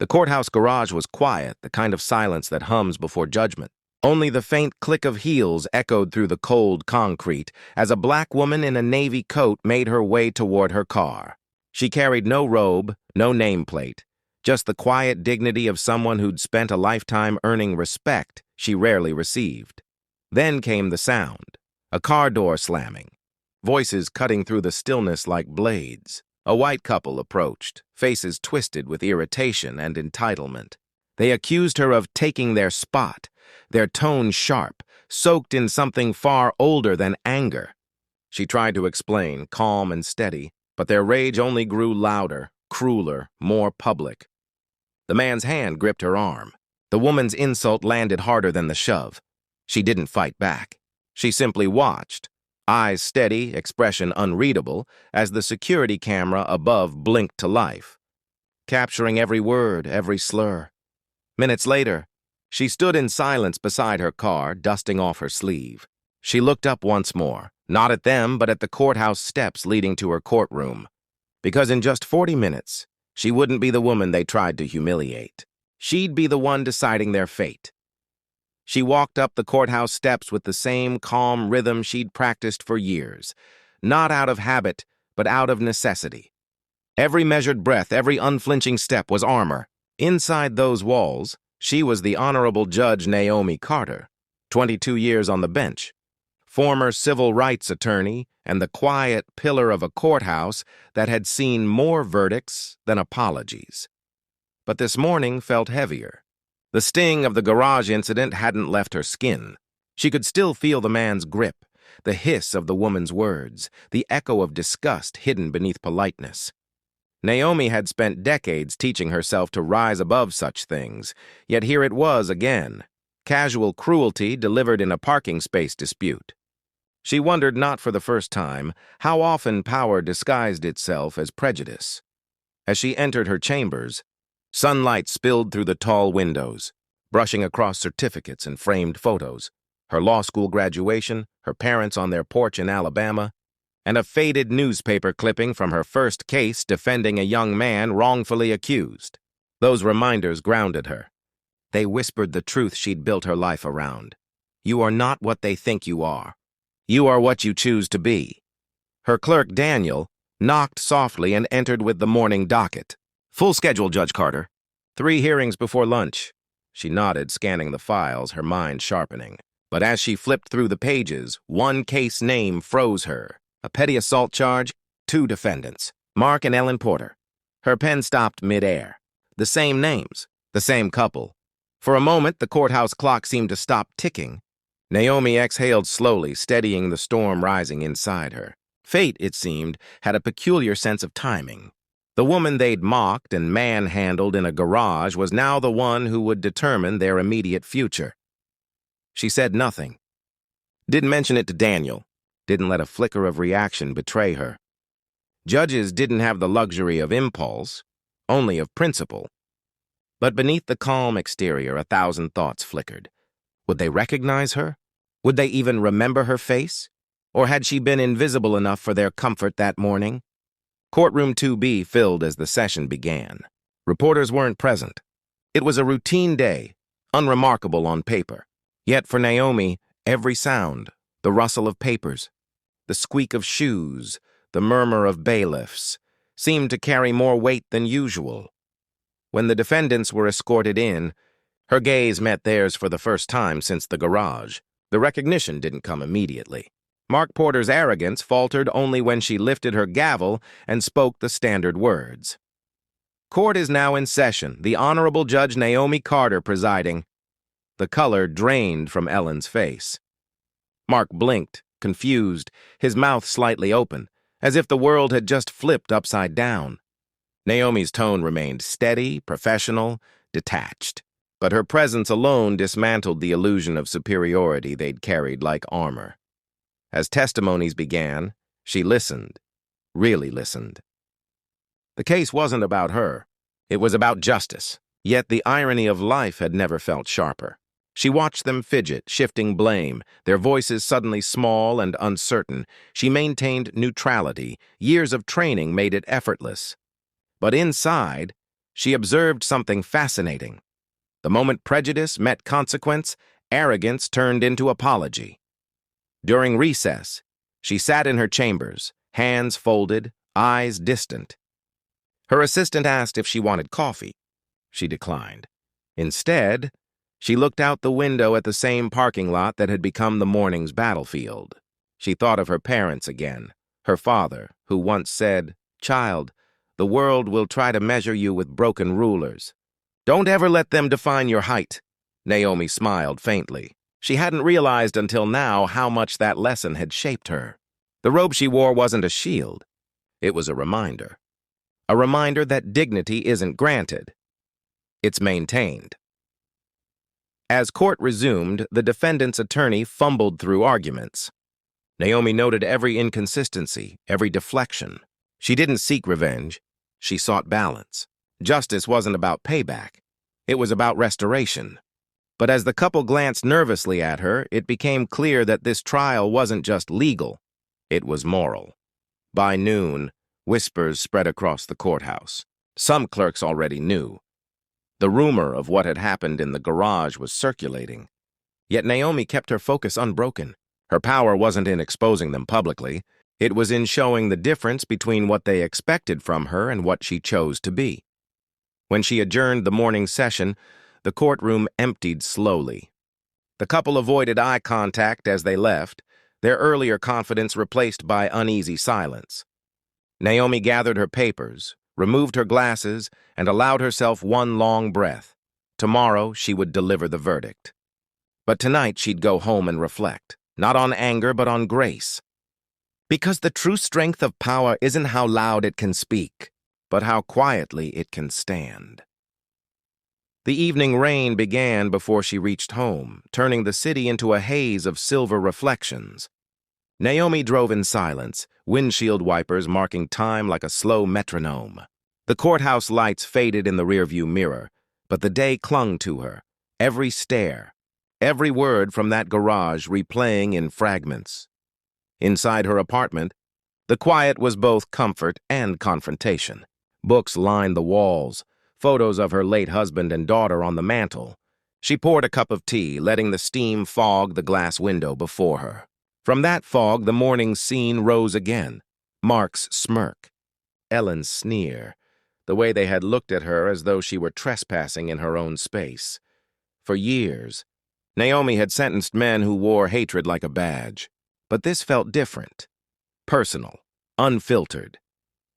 The courthouse garage was quiet, the kind of silence that hums before judgment. Only the faint click of heels echoed through the cold concrete as a black woman in a navy coat made her way toward her car. She carried no robe, no nameplate, just the quiet dignity of someone who'd spent a lifetime earning respect she rarely received. Then came the sound, a car door slamming, voices cutting through the stillness like blades. A white couple approached, faces twisted with irritation and entitlement. They accused her of taking their spot, their tone sharp, soaked in something far older than anger. She tried to explain, calm and steady, but their rage only grew louder, crueler, more public. The man's hand gripped her arm. The woman's insult landed harder than the shove. She didn't fight back. She simply watched, eyes steady, expression unreadable, as the security camera above blinked to life, capturing every word, every slur. Minutes later, she stood in silence beside her car, dusting off her sleeve. She looked up once more, not at them, but at the courthouse steps leading to her courtroom. Because in just 40 minutes, she wouldn't be the woman they tried to humiliate. She'd be the one deciding their fate. She walked up the courthouse steps with the same calm rhythm she'd practiced for years, not out of habit, but out of necessity. Every measured breath, every unflinching step was armor. Inside those walls, she was the Honorable Judge Naomi Carter, 22 years on the bench, former civil rights attorney and the quiet pillar of a courthouse that had seen more verdicts than apologies. But this morning felt heavier. The sting of the garage incident hadn't left her skin. She could still feel the man's grip, the hiss of the woman's words, the echo of disgust hidden beneath politeness. Naomi had spent decades teaching herself to rise above such things, yet here it was again, casual cruelty delivered in a parking space dispute. She wondered, not for the first time, how often power disguised itself as prejudice. As she entered her chambers, sunlight spilled through the tall windows, brushing across certificates and framed photos, her law school graduation, her parents on their porch in Alabama, and a faded newspaper clipping from her first case defending a young man wrongfully accused. Those reminders grounded her. They whispered the truth she'd built her life around. You are not what they think you are. You are what you choose to be. Her clerk, Daniel, knocked softly and entered with the morning docket. Full schedule, Judge Carter. 3 hearings before lunch. She nodded, scanning the files, her mind sharpening. But as she flipped through the pages, one case name froze her. A petty assault charge, 2 defendants, Mark and Ellen Porter. Her pen stopped mid-air. The same names, the same couple. For a moment, the courthouse clock seemed to stop ticking. Naomi exhaled slowly, steadying the storm rising inside her. Fate, it seemed, had a peculiar sense of timing. The woman they'd mocked and manhandled in a garage was now the one who would determine their immediate future. She said nothing. Didn't mention it to Daniel. Didn't let a flicker of reaction betray her. Judges didn't have the luxury of impulse, only of principle. But beneath the calm exterior, 1,000 thoughts flickered. Would they recognize her? Would they even remember her face? Or had she been invisible enough for their comfort that morning? Courtroom 2B filled as the session began. Reporters weren't present. It was a routine day, unremarkable on paper. Yet for Naomi, every sound, the rustle of papers, the squeak of shoes, the murmur of bailiffs, seemed to carry more weight than usual. When the defendants were escorted in, her gaze met theirs for the first time since the garage. The recognition didn't come immediately. Mark Porter's arrogance faltered only when she lifted her gavel and spoke the standard words. Court is now in session, the Honorable Judge Naomi Carter presiding. The color drained from Ellen's face. Mark blinked, confused, his mouth slightly open, as if the world had just flipped upside down. Naomi's tone remained steady, professional, detached. But her presence alone dismantled the illusion of superiority they'd carried like armor. As testimonies began, she listened, really listened. The case wasn't about her. It was about justice. Yet the irony of life had never felt sharper. She watched them fidget, shifting blame, their voices suddenly small and uncertain. She maintained neutrality. Years of training made it effortless. But inside, she observed something fascinating. The moment prejudice met consequence, arrogance turned into apology. During recess, she sat in her chambers, hands folded, eyes distant. Her assistant asked if she wanted coffee. She declined. Instead, she looked out the window at the same parking lot that had become the morning's battlefield. She thought of her parents again, her father, who once said, "Child, the world will try to measure you with broken rulers. Don't ever let them define your height." Naomi smiled faintly. She hadn't realized until now how much that lesson had shaped her. The robe she wore wasn't a shield. It was a reminder. A reminder that dignity isn't granted. It's maintained. As court resumed, the defendant's attorney fumbled through arguments. Naomi noted every inconsistency, every deflection. She didn't seek revenge. She sought balance. Justice wasn't about payback. It was about restoration. But as the couple glanced nervously at her, it became clear that this trial wasn't just legal. It was moral. By noon, whispers spread across the courthouse. Some clerks already knew. The rumor of what had happened in the garage was circulating. Yet Naomi kept her focus unbroken. Her power wasn't in exposing them publicly. It was in showing the difference between what they expected from her and what she chose to be. When she adjourned the morning session, the courtroom emptied slowly. The couple avoided eye contact as they left, their earlier confidence replaced by uneasy silence. Naomi gathered her papers, removed her glasses, and allowed herself one long breath. Tomorrow, she would deliver the verdict. But tonight, she'd go home and reflect, not on anger, but on grace. Because the true strength of power isn't how loud it can speak, but how quietly it can stand. The evening rain began before she reached home, turning the city into a haze of silver reflections. Naomi drove in silence, windshield wipers marking time like a slow metronome. The courthouse lights faded in the rearview mirror, but the day clung to her, every stare, every word from that garage replaying in fragments. Inside her apartment, the quiet was both comfort and confrontation. Books lined the walls, photos of her late husband and daughter on the mantel. She poured a cup of tea, letting the steam fog the glass window before her. From that fog, the morning's scene rose again. Mark's smirk, Ellen's sneer, the way they had looked at her as though she were trespassing in her own space. For years, Naomi had sentenced men who wore hatred like a badge. But this felt different, personal, unfiltered.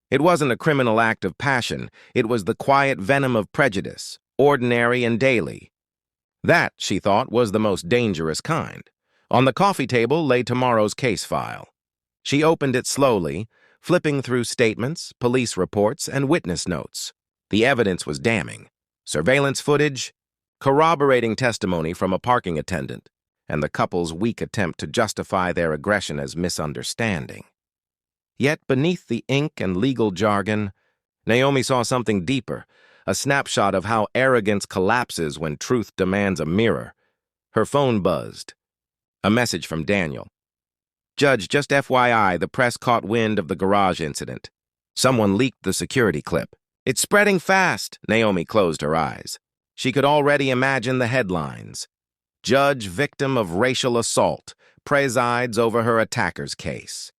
It wasn't a criminal act of passion. It was the quiet venom of prejudice, ordinary and daily. That, she thought, was the most dangerous kind. On the coffee table lay tomorrow's case file. She opened it slowly, flipping through statements, police reports, and witness notes. The evidence was damning. Surveillance footage, corroborating testimony from a parking attendant, and the couple's weak attempt to justify their aggression as misunderstanding. Yet beneath the ink and legal jargon, Naomi saw something deeper, a snapshot of how arrogance collapses when truth demands a mirror. Her phone buzzed. A message from Daniel. "Judge, just FYI, the press caught wind of the garage incident. Someone leaked the security clip. It's spreading fast." Naomi closed her eyes. She could already imagine the headlines. "Judge victim of racial assault, presides over her attacker's case."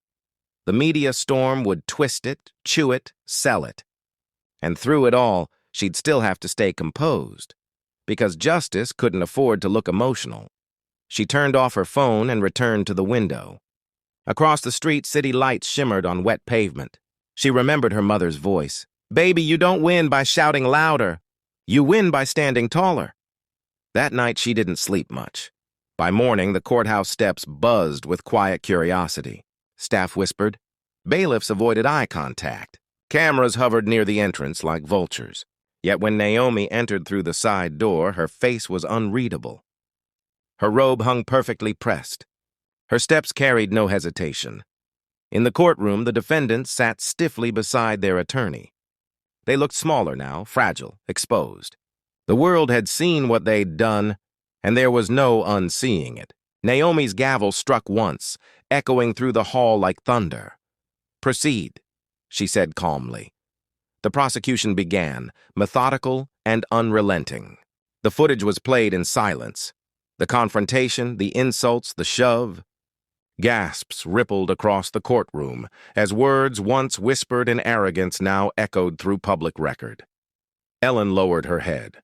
The media storm would twist it, chew it, sell it. And through it all, she'd still have to stay composed, because justice couldn't afford to look emotional. She turned off her phone and returned to the window. Across the street, city lights shimmered on wet pavement. She remembered her mother's voice. "Baby, you don't win by shouting louder. You win by standing taller." That night, she didn't sleep much. By morning, the courthouse steps buzzed with quiet curiosity. Staff whispered. Bailiffs avoided eye contact. Cameras hovered near the entrance like vultures. Yet when Naomi entered through the side door, her face was unreadable. Her robe hung perfectly pressed. Her steps carried no hesitation. In the courtroom, the defendants sat stiffly beside their attorney. They looked smaller now, fragile, exposed. The world had seen what they'd done, and there was no unseeing it. Naomi's gavel struck once, echoing through the hall like thunder. "Proceed," she said calmly. The prosecution began, methodical and unrelenting. The footage was played in silence. The confrontation, the insults, the shove. Gasps rippled across the courtroom as words once whispered in arrogance now echoed through public record. Ellen lowered her head.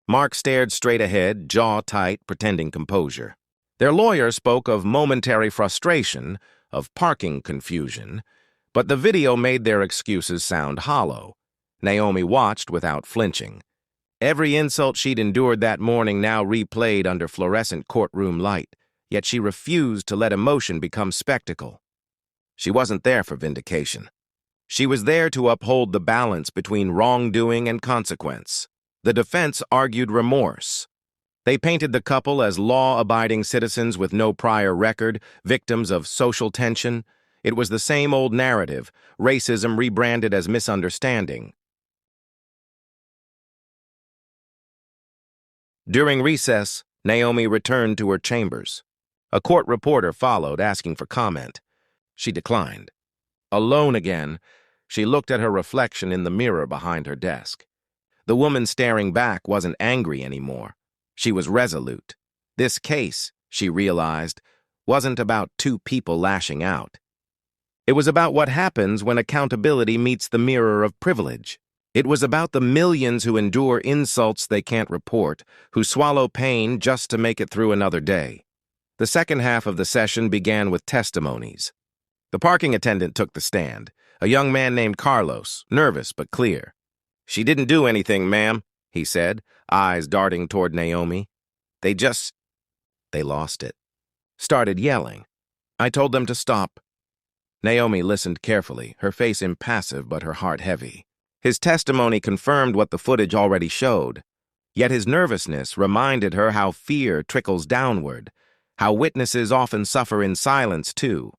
Mark stared straight ahead, jaw tight, pretending composure. Their lawyer spoke of momentary frustration, of parking confusion, but the video made their excuses sound hollow. Naomi watched without flinching. Every insult she'd endured that morning now replayed under fluorescent courtroom light, yet she refused to let emotion become spectacle. She wasn't there for vindication. She was there to uphold the balance between wrongdoing and consequence. The defense argued remorse. They painted the couple as law-abiding citizens with no prior record, victims of social tension. It was the same old narrative, racism rebranded as misunderstanding. During recess, Naomi returned to her chambers. A court reporter followed, asking for comment. She declined. Alone again, she looked at her reflection in the mirror behind her desk. The woman staring back wasn't angry anymore. She was resolute. This case, she realized, wasn't about two people lashing out. It was about what happens when accountability meets the mirror of privilege. It was about the millions who endure insults they can't report, who swallow pain just to make it through another day. The second half of the session began with testimonies. The parking attendant took the stand, a young man named Carlos, nervous but clear. "She didn't do anything, ma'am," he said, eyes darting toward Naomi. They lost it. Started yelling. "I told them to stop." Naomi listened carefully, her face impassive but her heart heavy. His testimony confirmed what the footage already showed. Yet his nervousness reminded her how fear trickles downward, how witnesses often suffer in silence too.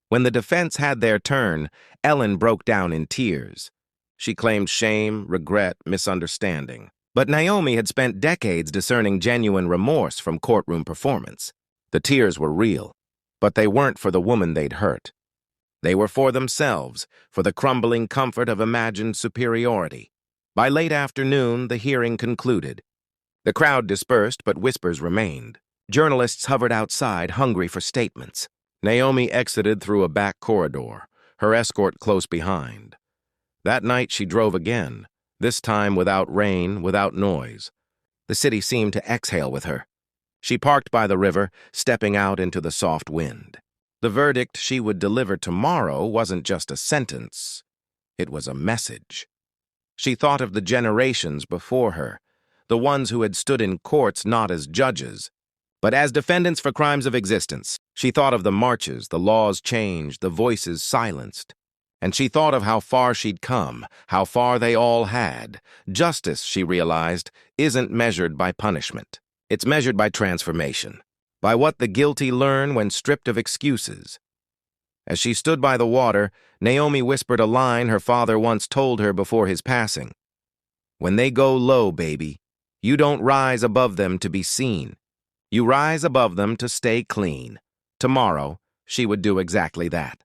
When the defense had their turn, Ellen broke down in tears. She claimed shame, regret, misunderstanding. But Naomi had spent decades discerning genuine remorse from courtroom performance. The tears were real, but they weren't for the woman they'd hurt. They were for themselves, for the crumbling comfort of imagined superiority. By late afternoon, the hearing concluded. The crowd dispersed, but whispers remained. Journalists hovered outside, hungry for statements. Naomi exited through a back corridor, her escort close behind. That night she drove again, this time without rain, without noise. The city seemed to exhale with her. She parked by the river, stepping out into the soft wind. The verdict she would deliver tomorrow wasn't just a sentence. It was a message. She thought of the generations before her, the ones who had stood in courts not as judges, but as defendants for crimes of existence. She thought of the marches, the laws changed, the voices silenced. And she thought of how far she'd come, how far they all had. Justice, she realized, isn't measured by punishment. It's measured by transformation, by what the guilty learn when stripped of excuses. As she stood by the water, Naomi whispered a line her father once told her before his passing. "When they go low, baby, you don't rise above them to be seen. You rise above them to stay clean." Tomorrow, she would do exactly that.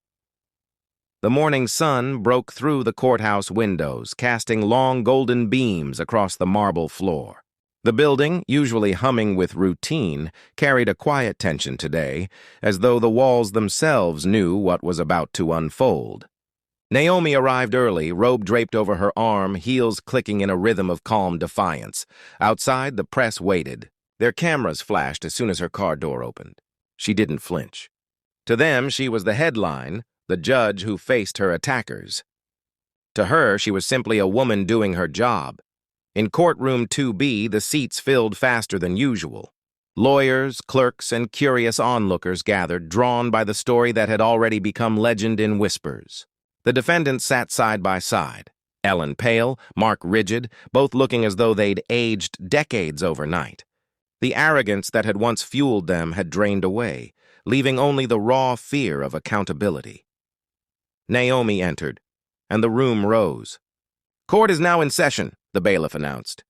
The morning sun broke through the courthouse windows, casting long golden beams across the marble floor. The building, usually humming with routine, carried a quiet tension today, as though the walls themselves knew what was about to unfold. Naomi arrived early, robe draped over her arm, heels clicking in a rhythm of calm defiance. Outside, the press waited. Their cameras flashed as soon as her car door opened. She didn't flinch. To them, she was the headline, the judge who faced her attackers. To her, she was simply a woman doing her job. In courtroom 2B, the seats filled faster than usual. Lawyers, clerks, and curious onlookers gathered, drawn by the story that had already become legend in whispers. The defendants sat side by side, Ellen pale, Mark rigid, both looking as though they'd aged decades overnight. The arrogance that had once fueled them had drained away, leaving only the raw fear of accountability. Naomi entered, and the room rose. "Court is now in session," the bailiff announced.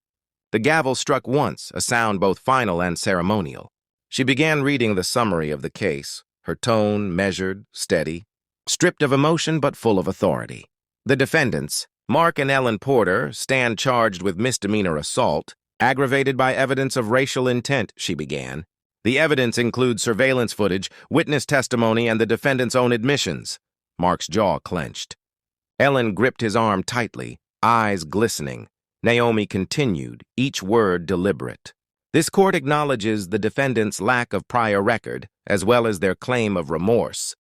The gavel struck once, a sound both final and ceremonial. She began reading the summary of the case, her tone measured, steady, stripped of emotion but full of authority. The defendants, Mark and Ellen Porter stand charged with misdemeanor assault, aggravated by evidence of racial intent, she began. The evidence includes surveillance footage, witness testimony, and the defendant's own admissions. Mark's jaw clenched. Ellen gripped his arm tightly, eyes glistening. Naomi continued, each word deliberate. This court acknowledges the defendant's lack of prior record, as well as their claim of remorse.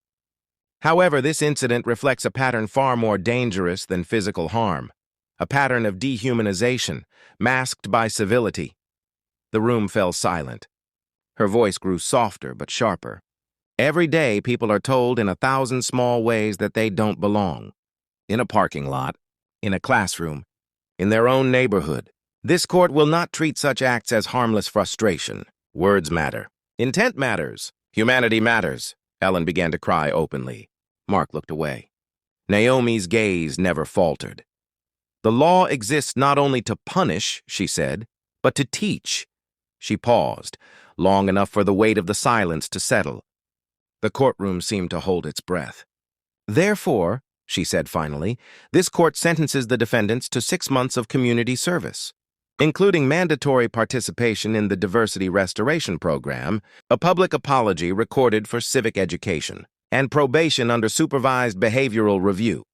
However, this incident reflects a pattern far more dangerous than physical harm, a pattern of dehumanization, masked by civility. The room fell silent. Her voice grew softer but sharper. Every day, people are told in 1,000 small ways that they don't belong. In a parking lot, in a classroom, in their own neighborhood. This court will not treat such acts as harmless frustration. Words matter. Intent matters. Humanity matters. Ellen began to cry openly. Mark looked away. Naomi's gaze never faltered. The law exists not only to punish, she said, but to teach. She paused, long enough for the weight of the silence to settle. The courtroom seemed to hold its breath. Therefore, she said finally, this court sentences the defendants to 6 months of community service, including mandatory participation in the Diversity Restoration Program, a public apology recorded for civic education, and probation under supervised behavioral review.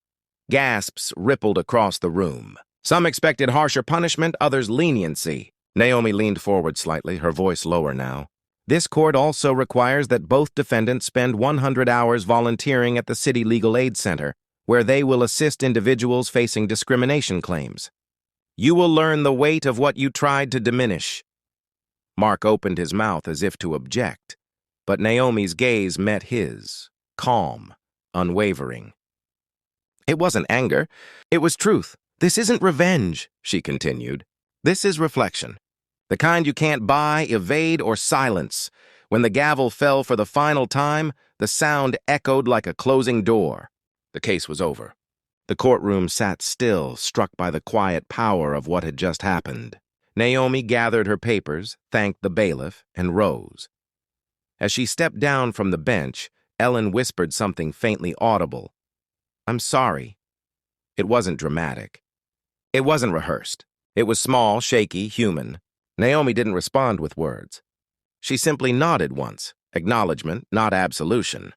Gasps rippled across the room. Some expected harsher punishment, others leniency. Naomi leaned forward slightly, her voice lower now. This court also requires that both defendants spend 100 hours volunteering at the City Legal Aid Center, where they will assist individuals facing discrimination claims. You will learn the weight of what you tried to diminish. Mark opened his mouth as if to object, but Naomi's gaze met his, calm, unwavering. It wasn't anger, it was truth. This isn't revenge, she continued. This is reflection. The kind you can't buy, evade, or silence. When the gavel fell for the final time, the sound echoed like a closing door. The case was over. The courtroom sat still, struck by the quiet power of what had just happened. Naomi gathered her papers, thanked the bailiff, and rose. As she stepped down from the bench, Ellen whispered something faintly audible. I'm sorry. It wasn't dramatic. It wasn't rehearsed. It was small, shaky, human. Naomi didn't respond with words. She simply nodded once, acknowledgement, not absolution.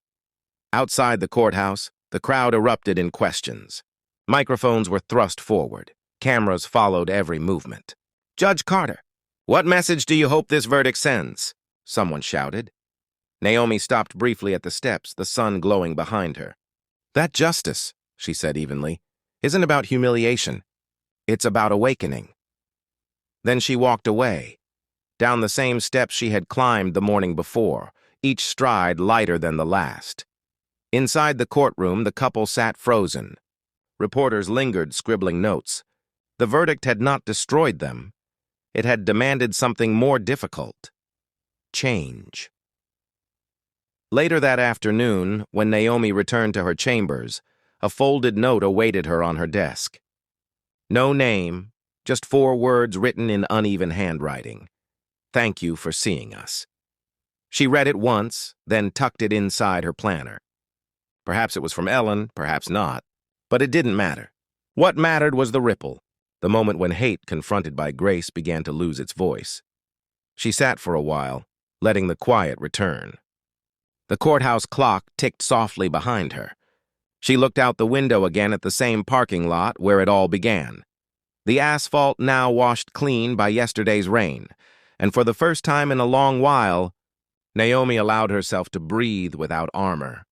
Outside the courthouse, the crowd erupted in questions. Microphones were thrust forward. Cameras followed every movement. Judge Carter, what message do you hope this verdict sends? Someone shouted. Naomi stopped briefly at the steps, the sun glowing behind her. That justice, she said evenly, isn't about humiliation. It's about awakening. Then she walked away, down the same steps she had climbed the morning before, each stride lighter than the last. Inside the courtroom, the couple sat frozen. Reporters lingered, scribbling notes. The verdict had not destroyed them. It had demanded something more difficult. Change. Later that afternoon, when Naomi returned to her chambers, a folded note awaited her on her desk. No name, just 4 words written in uneven handwriting. Thank you for seeing us. She read it once, then tucked it inside her planner. Perhaps it was from Ellen, perhaps not, but it didn't matter. What mattered was the ripple, the moment when hate confronted by grace began to lose its voice. She sat for a while, letting the quiet return. The courthouse clock ticked softly behind her. She looked out the window again at the same parking lot where it all began. The asphalt now washed clean by yesterday's rain, and for the first time in a long while, Naomi allowed herself to breathe without armor.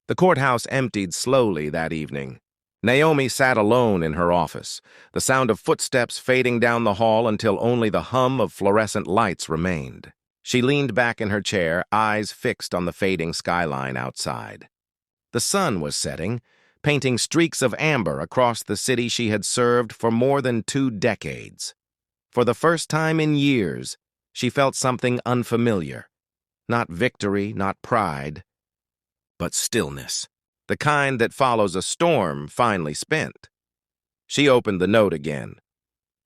The courthouse emptied slowly that evening. Naomi sat alone in her office, the sound of footsteps fading down the hall until only the hum of fluorescent lights remained. She leaned back in her chair, eyes fixed on the fading skyline outside. The sun was setting, painting streaks of amber across the city she had served for more than 2 decades. For the first time in years, she felt something unfamiliar. Not victory, not pride, but stillness. The kind that follows a storm finally spent. She opened the note again.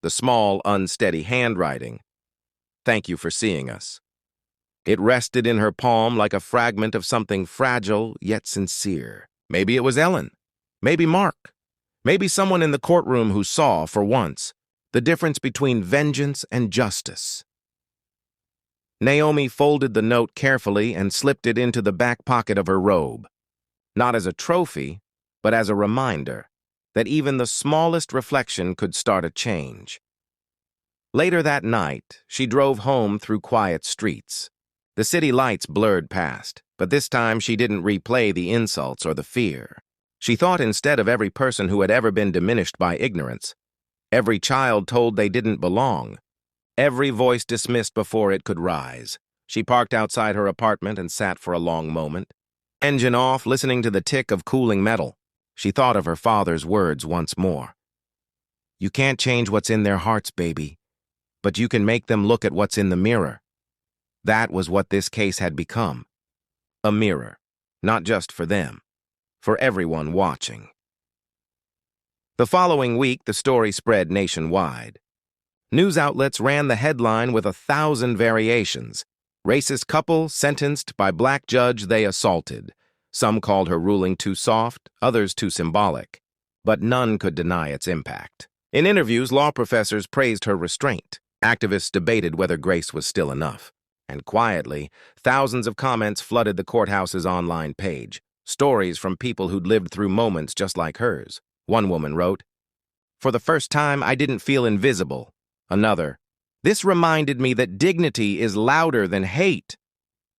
The small, unsteady handwriting. Thank you for seeing us. It rested in her palm like a fragment of something fragile yet sincere. Maybe it was Ellen. Maybe Mark. Maybe someone in the courtroom who saw, for once, the difference between vengeance and justice. Naomi folded the note carefully and slipped it into the back pocket of her robe, not as a trophy, but as a reminder that even the smallest reflection could start a change. Later that night, she drove home through quiet streets. The city lights blurred past, but this time she didn't replay the insults or the fear. She thought instead of every person who had ever been diminished by ignorance, every child told they didn't belong, every voice dismissed before it could rise. She parked outside her apartment and sat for a long moment. Engine off, listening to the tick of cooling metal. She thought of her father's words once more. You can't change what's in their hearts, baby, but you can make them look at what's in the mirror. That was what this case had become. A mirror, not just for them, for everyone watching. The following week, the story spread nationwide. News outlets ran the headline with 1,000 variations. Racist couple sentenced by black judge they assaulted. Some called her ruling too soft, others too symbolic. But none could deny its impact. In interviews, law professors praised her restraint. Activists debated whether grace was still enough. And quietly, thousands of comments flooded the courthouse's online page. Stories from people who'd lived through moments just like hers. One woman wrote, "For the first time, I didn't feel invisible." Another, "This reminded me that dignity is louder than hate."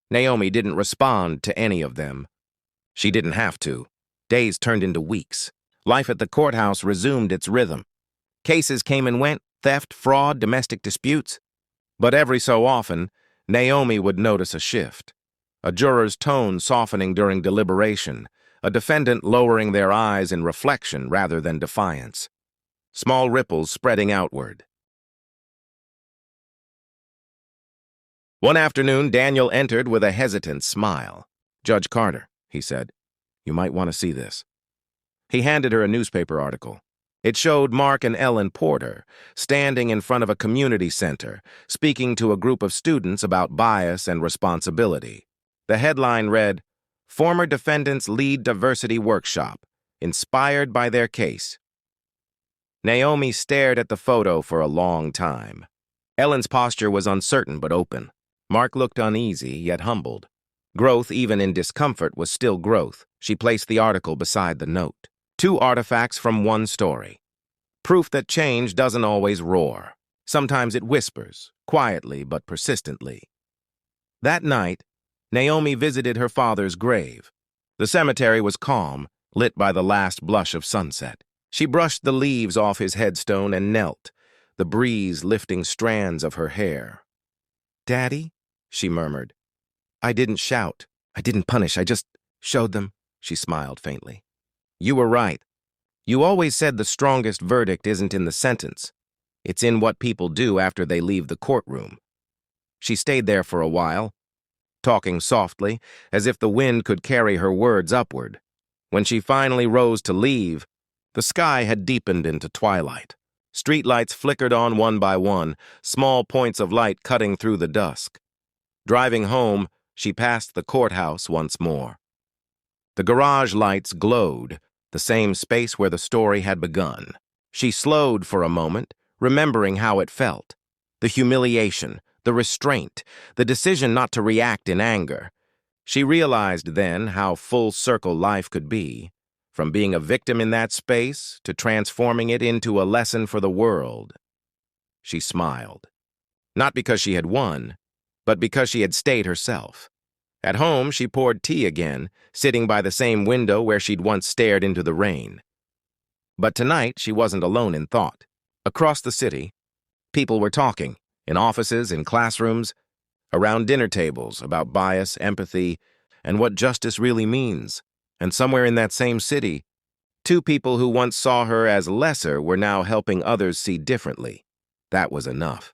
Naomi didn't respond to any of them. She didn't have to. Days turned into weeks. Life at the courthouse resumed its rhythm. Cases came and went, theft, fraud, domestic disputes. But every so often, Naomi would notice a shift. A juror's tone softening during deliberation, a defendant lowering their eyes in reflection rather than defiance. Small ripples spreading outward. One afternoon, Daniel entered with a hesitant smile. "Judge Carter," he said, "you might want to see this." He handed her a newspaper article. It showed Mark and Ellen Porter standing in front of a community center, speaking to a group of students about bias and responsibility. The headline read, "Former Defendants Lead Diversity Workshop, Inspired by Their Case." Naomi stared at the photo for a long time. Ellen's posture was uncertain but open. Mark looked uneasy, yet humbled. Growth, even in discomfort, was still growth. She placed the article beside the note. Two artifacts from one story. Proof that change doesn't always roar. Sometimes it whispers, quietly but persistently. That night, Naomi visited her father's grave. The cemetery was calm, lit by the last blush of sunset. She brushed the leaves off his headstone and knelt, the breeze lifting strands of her hair. "Daddy?" she murmured. "I didn't shout. I didn't punish. I just showed them." She smiled faintly. "You were right. You always said the strongest verdict isn't in the sentence. It's in what people do after they leave the courtroom." She stayed there for a while, talking softly, as if the wind could carry her words upward. When she finally rose to leave, the sky had deepened into twilight. Streetlights flickered on one by one, small points of light cutting through the dusk. Driving home, she passed the courthouse once more. The garage lights glowed, the same space where the story had begun. She slowed for a moment, remembering how it felt. The humiliation, the restraint, the decision not to react in anger. She realized then how full circle life could be, from being a victim in that space to transforming it into a lesson for the world. She smiled. Not because she had won, but because she had stayed herself. At home, she poured tea again, sitting by the same window where she'd once stared into the rain. But tonight, she wasn't alone in thought. Across the city, people were talking, in offices, in classrooms, around dinner tables, about bias, empathy, and what justice really means. And somewhere in that same city, two people who once saw her as lesser were now helping others see differently. That was enough.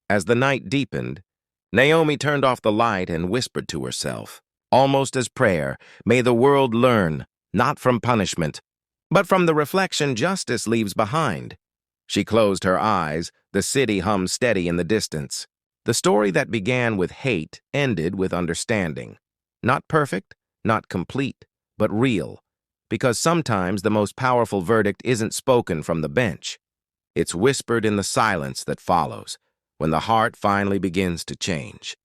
As the night deepened, Naomi turned off the light and whispered to herself, almost as prayer, "May the world learn, not from punishment, but from the reflection justice leaves behind." She closed her eyes, the city hummed steady in the distance. The story that began with hate ended with understanding. Not perfect, not complete, but real. because sometimes the most powerful verdict isn't spoken from the bench. It's whispered in the silence that follows, when the heart finally begins to change.